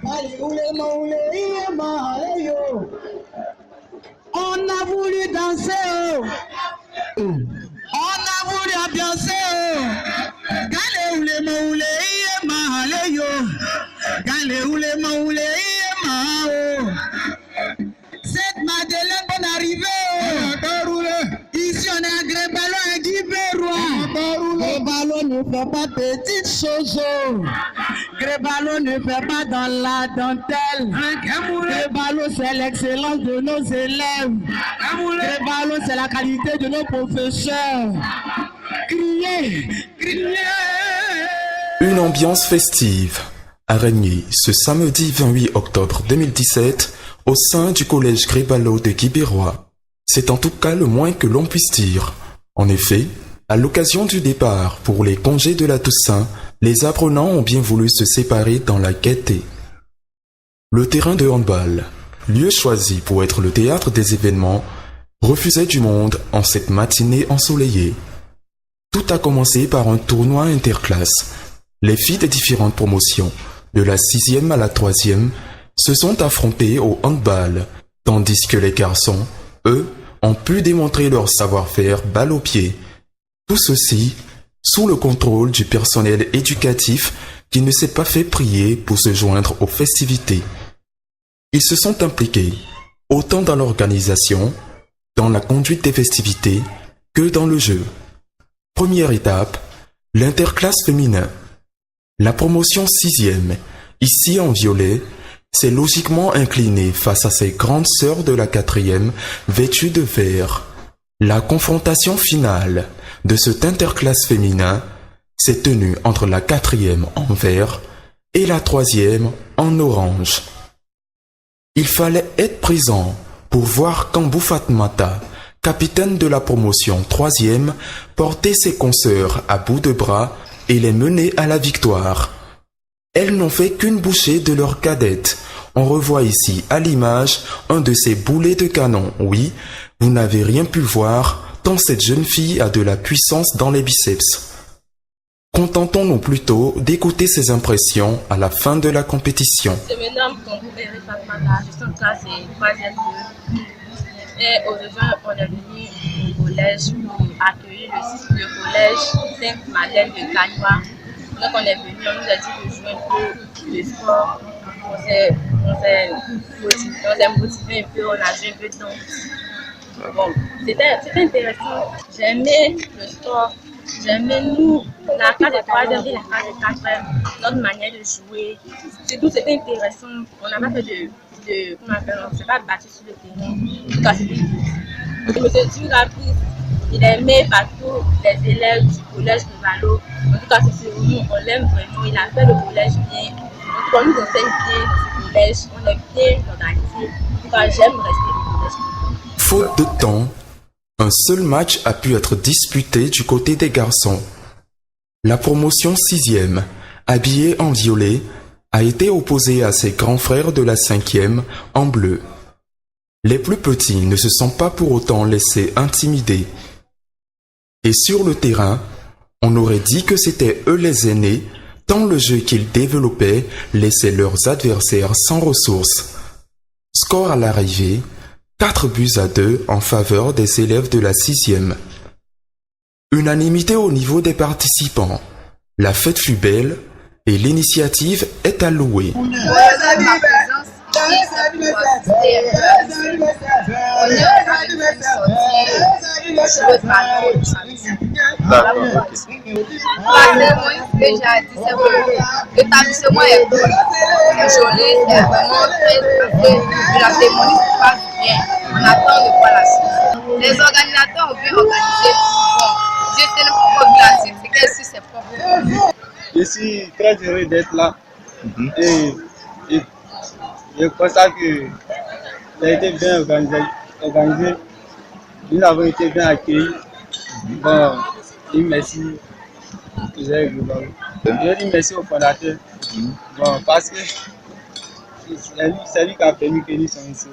On a voulu danser, on a voulu ambiancer. Gale oule maoule mahale yo, gale oule maoule mahao. Cette Madeleine bonne arrivée. Ici on est à Grébalo et Guibérois. Grébalo ne fait pas petites choses. Grébalo ne fait pas dans la dentelle. Grébalo c'est l'excellence de nos élèves. Grébalo c'est la qualité de nos professeurs. Criez, criez. Une ambiance festive a régné ce samedi 28 octobre 2017 au sein du collège Grébalo de Guibérois. C'est en tout cas le moins que l'on puisse dire. En effet, à l'occasion du départ pour les congés de la Toussaint, les apprenants ont bien voulu se séparer dans la gaieté. Le terrain de handball, lieu choisi pour être le théâtre des événements, refusait du monde en cette matinée ensoleillée. Tout a commencé par un tournoi interclasse. Les filles des différentes promotions, de la 6e à la 3e, se sont affrontées au handball, tandis que les garçons, eux, ont pu démontrer leur savoir-faire balle au pied. Tout ceci sous le contrôle du personnel éducatif qui ne s'est pas fait prier pour se joindre aux festivités. Ils se sont impliqués, autant dans l'organisation, dans la conduite des festivités, que dans le jeu. Première étape, l'interclasse féminin. La promotion 6e, ici en violet, s'est logiquement inclinée face à ses grandes sœurs de la 4e, vêtues de vert. La confrontation finale de cet interclasse féminin s'est tenue entre la 4e en vert et la 3e en orange. Il fallait être présent pour voir Kambou Fatmata, capitaine de la promotion 3e, porter ses consoeurs à bout de bras et les mener à la victoire. Elles n'ont fait qu'une bouchée de leur cadette. On revoit ici à l'image un de ces boulets de canon. Oui, vous n'avez rien pu voir tant cette jeune fille a de la puissance dans les biceps. Contentons-nous plutôt d'écouter ses impressions à la fin de la compétition. Je me nomme Kambou Fatmata, je suis en classe 3e. Et aujourd'hui, on est venu au collège pour accueillir le collège Sainte-Madeleine de Gagnois. Donc on est venu, on nous a dit de jouer un peu de sport. On s'est motivé un peu, on a joué un peu de danse. Bon, c'était intéressant. J'aimais le sport, j'aimais nous, la classe de 3e et la classe de 4e, notre manière de jouer. Surtout, c'était intéressant. On n'a pas fait on ne s'est pas battu sur le terrain. En tout cas, c'était M. Dugabris, il aimait partout les élèves du collège de Valo. En tout cas, c'est nous, on l'aime vraiment. Il a fait le collège bien. En tout cas, on nous enseigne bien dans ce collège. On est bien organisé. En tout cas, j'aime rester au collège. Faute de temps, un seul match a pu être disputé du côté des garçons. La promotion 6e, habillée en violet, a été opposée à ses grands frères de la 5e en bleu. Les plus petits ne se sont pas pour autant laissés intimider. Et sur le terrain, on aurait dit que c'étaient eux les aînés, tant le jeu qu'ils développaient laissait leurs adversaires sans ressources. Score à l'arrivée, 4-2 en faveur des élèves de la 6e. Unanimité au niveau des participants. La fête fut belle et l'initiative est à louer. L'établissement est beau, c'est joli, c'est vraiment très la cérémonie se passe bien. On attend de voir la suite. Les organisateurs ont bien organisé. Bon, j'étais le populatif, c'est que si c'est propre. Je suis très heureux d'être là et je constate que ça a été bien organisé. Nous avons été bien accueillis. Bon, et merci. Je dis merci au fondateur. Bon, parce que c'est lui qui a permis que nous soyons ici.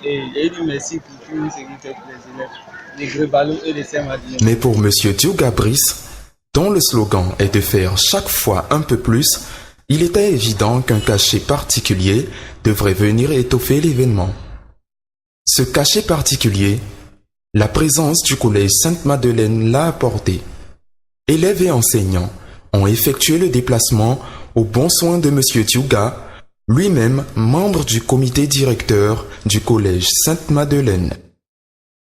Et je dis merci pour tout ce qui fait pour les élèves, les Grébalo et les Saint-Madeleine. Mais pour M. Dugabris, dont le slogan est de faire chaque fois un peu plus, Il était évident qu'un cachet particulier devrait venir étoffer l'événement. Ce cachet particulier, la présence du collège Sainte-Madeleine l'a apporté. Élèves et enseignants ont effectué le déplacement aux bons soins de Monsieur Diouga, lui-même membre du comité directeur du collège Sainte-Madeleine.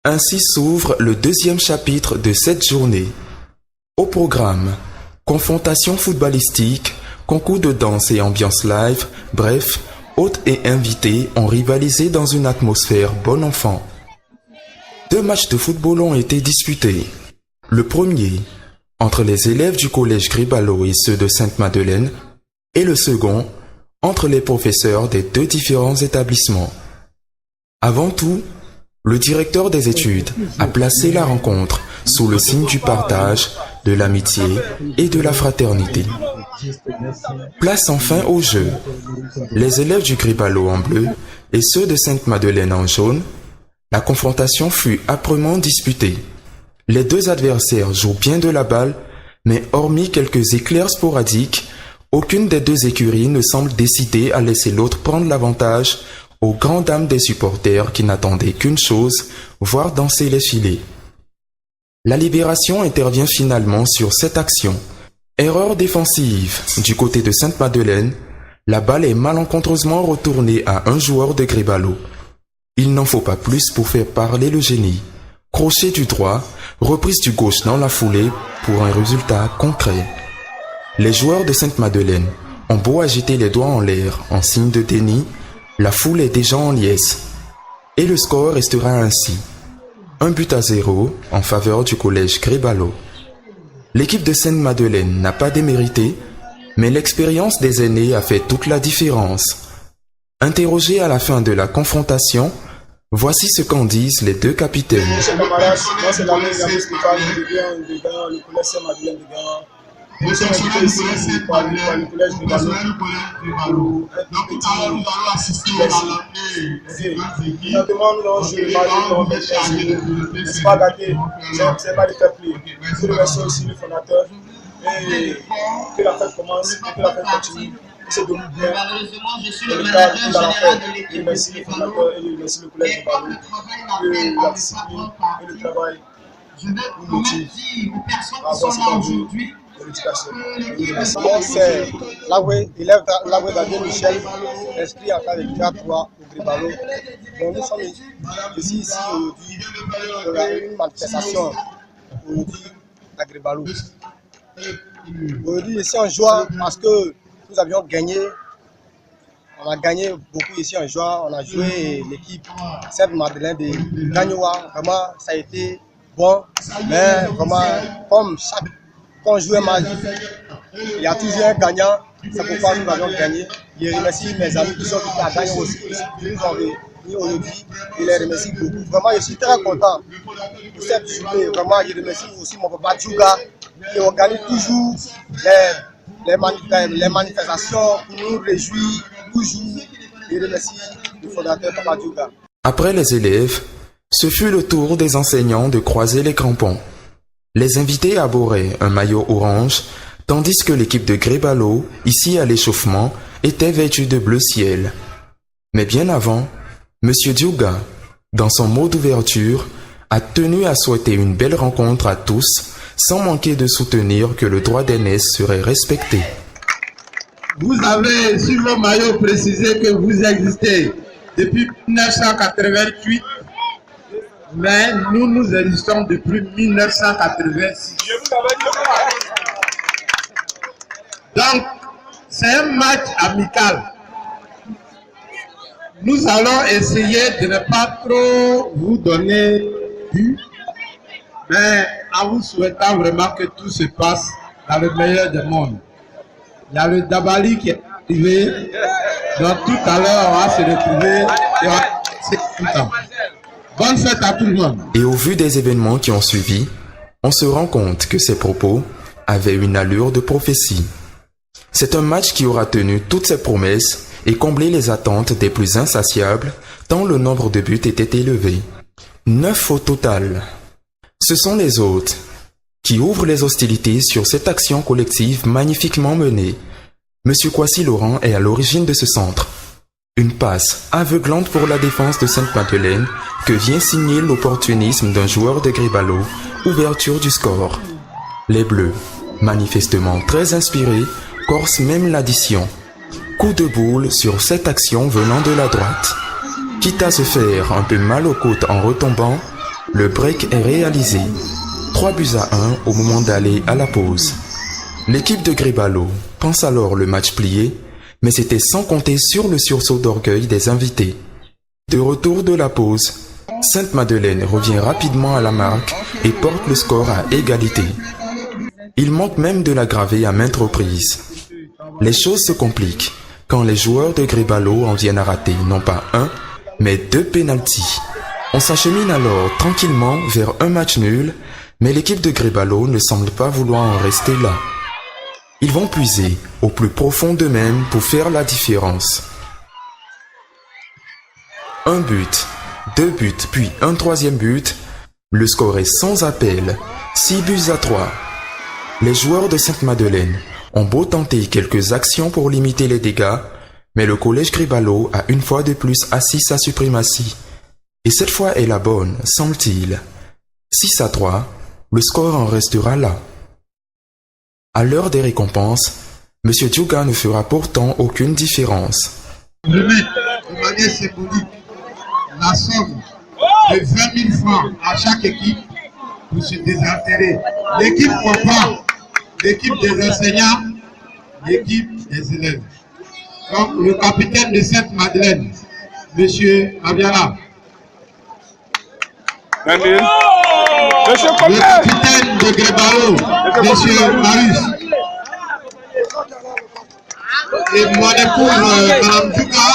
Ainsi s'ouvre le deuxième chapitre de cette journée. Au programme, confrontation footballistique, concours de danse et ambiance live, bref, hôtes et invités ont rivalisé dans une atmosphère bon enfant. 2 matchs de football ont été disputés. Le premier, entre les élèves du collège Gribalo et ceux de Sainte-Madeleine, et le second, entre les professeurs des 2 différents établissements. Avant tout, le directeur des études a placé la rencontre sous le signe du partage, de l'amitié et de la fraternité. Place enfin au jeu. Les élèves du Gribalo en bleu et ceux de Sainte-Madeleine en jaune, la confrontation fut âprement disputée. Les 2 adversaires jouent bien de la balle, mais hormis quelques éclairs sporadiques, aucune des 2 écuries ne semble décidée à laisser l'autre prendre l'avantage aux grandes dames des supporters qui n'attendaient qu'une chose, voir danser les filets. La Libération intervient finalement sur cette action. Erreur défensive du côté de Sainte-Madeleine, la balle est malencontreusement retournée à un joueur de Gribalo. Il n'en faut pas plus pour faire parler le génie. Crochet du droit, reprise du gauche dans la foulée pour un résultat concret. Les joueurs de Sainte-Madeleine ont beau agiter les doigts en l'air en signe de déni, la foule est déjà en liesse. Et le score restera ainsi. 1-0 en faveur du collège Gribalo. L'équipe de Sainte-Madeleine n'a pas démérité, mais l'expérience des aînés a fait toute la différence. Interrogés à la fin de la confrontation, voici ce qu'en disent les 2 capitaines. Chers camarades, moi c'est l'année Gabriel Stéphane, je viens de Gand, le collège Sainte-Madeleine de Gand. Nous sommes invités ici par le collège de Gand pour un petit assister Finalement, nous avons joué le match, n'est-ce pas gâté, c'est pas de faire plus. Nous remercions aussi le fondateur et que la fête commence, que la fête continue. C'est de nous bien. Le cadre dans la fête. Je remercie le fondateur et je remercie le collège de Gand. Que la discipline et le travail nous motivent à avoir cet enjeu. C'est élève David Michel, inscrit en classe de Kia 3 au Gribalo. Donc nous sommes ici aujourd'hui pour une manifestation aujourd'hui à Gribalo. Aujourd'hui ici en joie parce que nous avions gagné. On a gagné beaucoup ici en joie. On a joué l'équipe Sainte-Madeleine de Gagnoa. Vraiment ça a été bon, mais vraiment comme chaque quand on joue un match, il y a toujours un gagnant, c'est pourquoi nous avons gagné. Je remercie mes amis qui sont venus à gagner aussi, qui nous ont réunis aujourd'hui. Je les remercie beaucoup. Vraiment, je suis très content de cette journée. Vraiment, je remercie aussi mon papa Diouga qui organise toujours les manifestations pour nous réjouir toujours. Je remercie le fondateur papa Diouga. Après les élèves, ce fut le tour des enseignants de croiser les crampons. Les invités arboraient un maillot orange, tandis que l'équipe de Gribalo, ici à l'échauffement, était vêtue de bleu ciel. Mais bien avant, Monsieur Diouga, dans son mot d'ouverture, a tenu à souhaiter une belle rencontre à tous, sans manquer de soutenir que le droit d'aînesse serait respecté. Vous avez sur vos maillots précisé que vous existez depuis 1988. Mais nous existons depuis 1986. Donc, c'est un match amical. Nous allons essayer de ne pas trop vous donner du, mais en vous souhaitant vraiment que tout se passe dans le meilleur des mondes. Il y a le Dabali qui est arrivé, donc tout à l'heure on va se retrouver et on va passer tout le temps. Bonne fête à tout le monde. Et au vu des événements qui ont suivi, on se rend compte que ces propos avaient une allure de prophétie. C'est un match qui aura tenu toutes ses promesses et comblé les attentes des plus insatiables, tant le nombre de buts était élevé. 9 au total. Ce sont les hôtes qui ouvrent les hostilités sur cette action collective magnifiquement menée. Monsieur Kwasi Laurent est à l'origine de ce centre. Une passe aveuglante pour la défense de Sainte-Madeleine que vient signer l'opportunisme d'un joueur de Gribalo, ouverture du score. Les Bleus, manifestement très inspirés, corsent même l'addition. Coup de boule sur cette action venant de la droite. Quitte à se faire un peu mal aux côtes en retombant, le break est réalisé. 3-1 au moment d'aller à la pause. L'équipe de Gribalo pense alors le match plié, mais c'était sans compter sur le sursaut d'orgueil des invités. De retour de la pause, Sainte-Madeleine revient rapidement à la marque et porte le score à égalité. Il manque même de l'aggraver à maintes reprises. Les choses se compliquent quand les joueurs de Gribalo en viennent à rater non pas un, mais 2 pénaltys. On s'achemine alors tranquillement vers un match nul, mais l'équipe de Gribalo ne semble pas vouloir en rester là. Ils vont puiser au plus profond d'eux-mêmes pour faire la différence. 1 but, 2 buts, puis un 3e but. Le score est sans appel, 6-3. Les joueurs de Sainte-Madeleine ont beau tenter quelques actions pour limiter les dégâts, mais le collège Gribalo a une fois de plus assis sa suprématie. Et cette fois est la bonne, semble-t-il. 6-3, le score en restera là. À l'heure des récompenses, M. Djouga ne fera pourtant aucune différence. Remettre de manière symbolique la somme de 20 000 francs à chaque équipe pour se désaltérer. L'équipe comprend l'équipe des enseignants, l'équipe des élèves. Donc le capitaine de Sainte-Madeleine, M. Abiala. Le capitaine de Gribalo, M. Marius. Et mon épouse, Mme Djouga,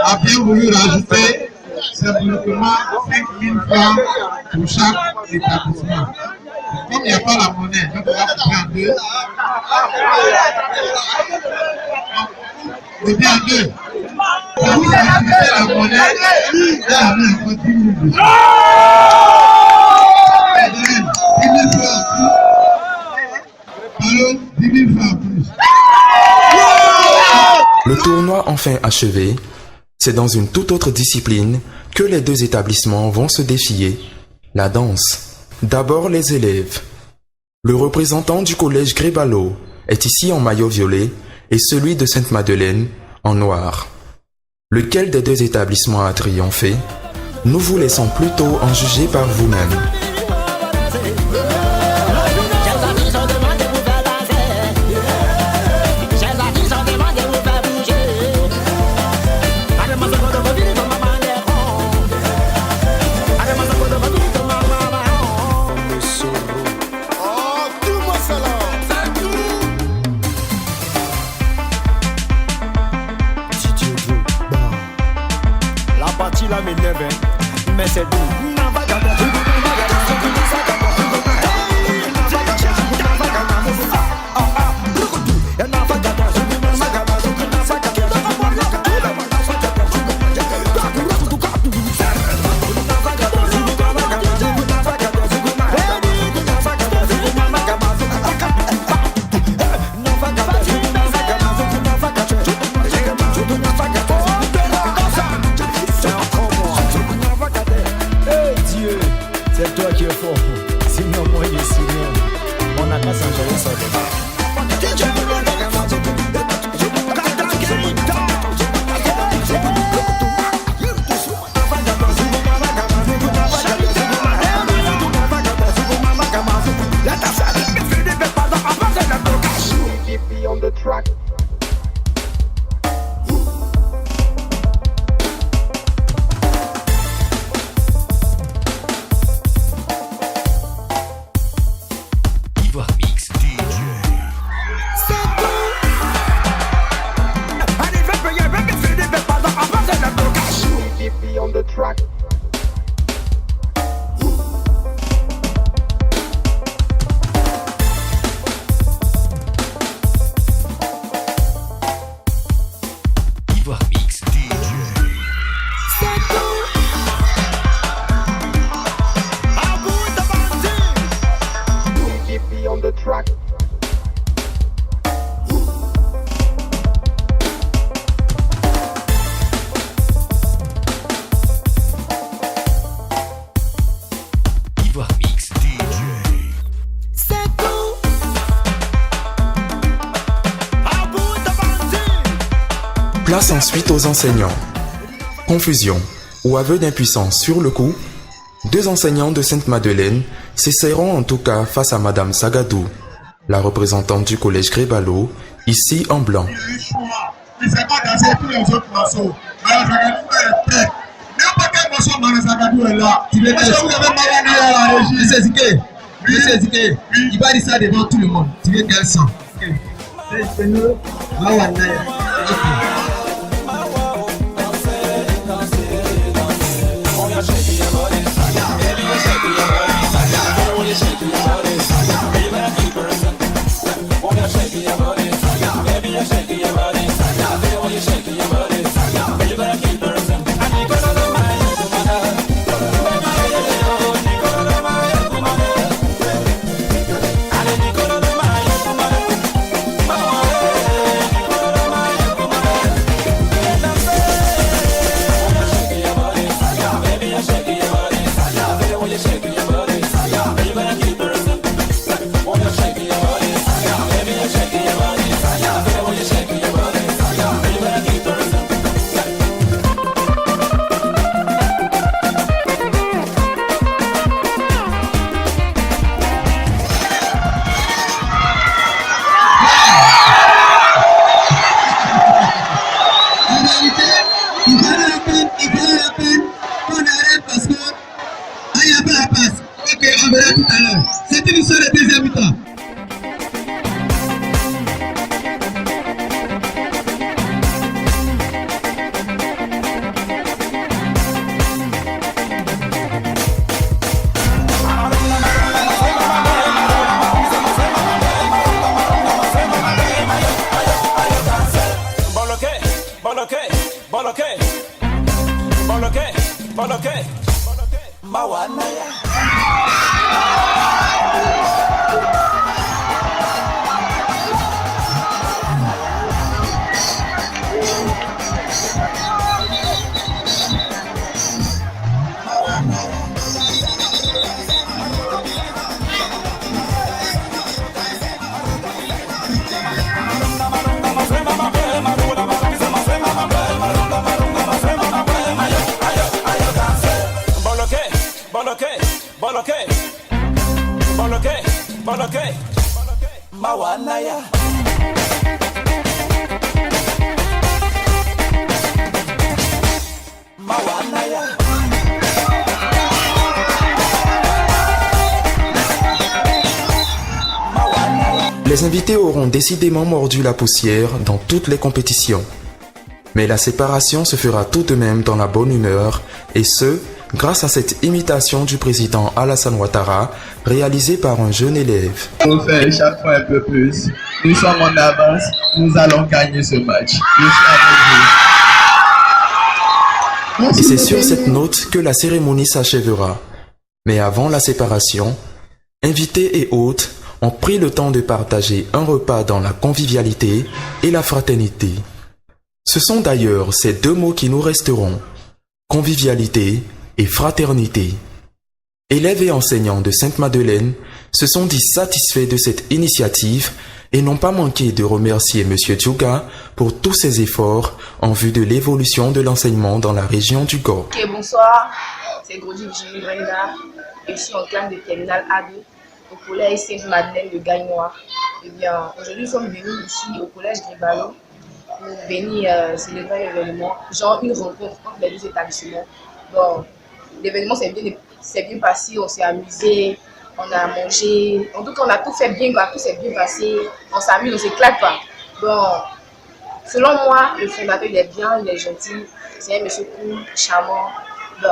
a bien voulu rajouter symboliquement 5 000 francs pour chaque établissement. Comme il n'y a pas la monnaie, donc on va couper en deux. On dit en deux. Quand vous avez la monnaie, elle a mis encore 10 000 dessus. 10 000 francs plus. 10 000 francs plus. Le tournoi enfin achevé, c'est dans une toute autre discipline que les 2 établissements vont se défier, la danse. D'abord les élèves. Le représentant du collège Gribalo est ici en maillot violet et celui de Sainte-Madeleine en noir. Lequel des 2 établissements a triomphé? Nous vous laissons plutôt en juger par vous-même. La m'énerve, mais c'est doux. Place ensuite aux enseignants. Confusion ou aveu d'impuissance sur le coup, 2 enseignants de Sainte-Madeleine s'essaieront en tout cas face à Madame Sagadou, la représentante du collège Grébalo, ici en blanc. Il ne s'est pas dansé tous les autres morceaux. Madame Sagadou est prête. N'importe quel morceau, Madame Sagadou est là. Tu veux que vous avez Malanaya à la régie? Monsieur Zike, Monsieur Zike, il va dire ça devant tout le monde. Tu veux qu'elle sent? C'est nous, Malanaya. C'était l'histoire des deuxième mi-temps. Les invités auront décidément mordu la poussière dans toutes les compétitions. Mais la séparation se fera tout de même dans la bonne humeur, et ce, grâce à cette imitation du président Alassane Ouattara, réalisée par un jeune élève. On fait chaque fois un peu plus. Nous sommes en avance, nous allons gagner ce match. Je suis avec vous. Et c'est sur cette note que la cérémonie s'achèvera. Mais avant la séparation, invités et hôtes ont pris le temps de partager un repas dans la convivialité et la fraternité. Ce sont d'ailleurs ces 2 mots qui nous resteront, convivialité et fraternité. Élèves et enseignants de Sainte-Madeleine se sont dit satisfaits de cette initiative et n'ont pas manqué de remercier M. Djouga pour tous ses efforts en vue de l'évolution de l'enseignement dans la région du Gord. Ok, bonsoir, c'est Grodji Virginie Brenda, je suis en classe de terminale A2 au collège Sainte-Madeleine de Gagnoire. Eh bien, aujourd'hui, nous sommes venus ici au collège Grébalo pour venir célébrer l'événement, genre une rencontre entre les 2 établissements. Bon, l'événement s'est bien passé, on s'est amusé, on a mangé, en tout cas on a tout fait bien, tout s'est bien passé, on s'amuse, on s'éclate pas. Bon, selon moi, le fondateur il est bien, il est gentil, c'est un monsieur cool, charmant. Bon,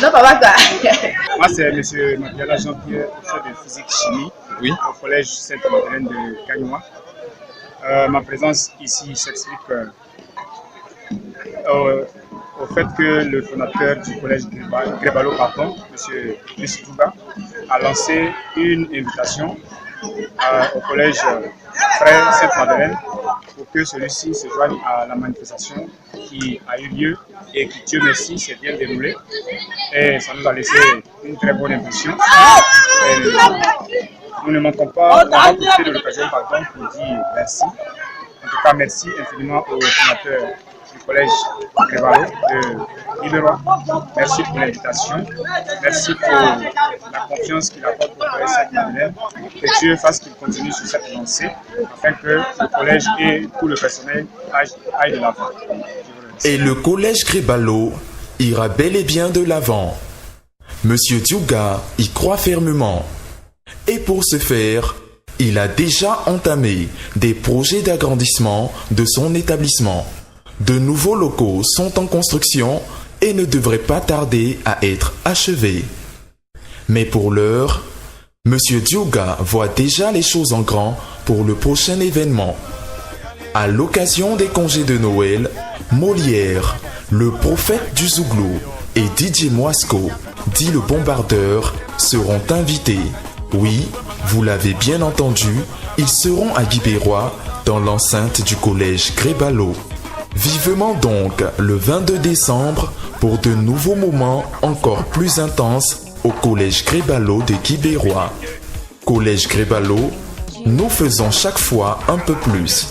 non, papa, Moi, c'est M. Madiala Jean-Pierre, professeur de physique-chimie au collège Sainte-Madeleine de Gagnoire. Ma présence ici s'explique au fait que le fondateur du collège Grébalo, M. Lucie Touba, a lancé une invitation au collège Frère Sainte-Madeleine pour que celui-ci se joigne à la manifestation qui a eu lieu et qui, Dieu merci, s'est bien déroulée. Et ça nous a laissé une très bonne impression. Et nous ne manquons pas de profiter de l'occasion pour dire merci. En tout cas, merci infiniment au fondateur du collège Crévalo de Libérois. Merci pour l'invitation. Merci pour la confiance qu'il apporte au collège Sainte-Madeleine. Que Dieu fasse qu'il continue sur cette lancée afin que le collège et tout le personnel aillent de l'avant. Et le collège Grébalo ira bel et bien de l'avant. Monsieur Diouga y croit fermement. Et pour ce faire, il a déjà entamé des projets d'agrandissement de son établissement. De nouveaux locaux sont en construction et ne devraient pas tarder à être achevés. Mais pour l'heure, Monsieur Diouga voit déjà les choses en grand pour le prochain événement. À l'occasion des congés de Noël, Molière, le prophète du Zouglou et DJ Moisco, dit le bombardeur, seront invités. Oui, vous l'avez bien entendu, ils seront à Guibérois dans l'enceinte du collège Grébalo. Vivement donc le 22 décembre pour de nouveaux moments encore plus intenses au collège Grébalo de Guibérois. Collège Grébalo, nous faisons chaque fois un peu plus.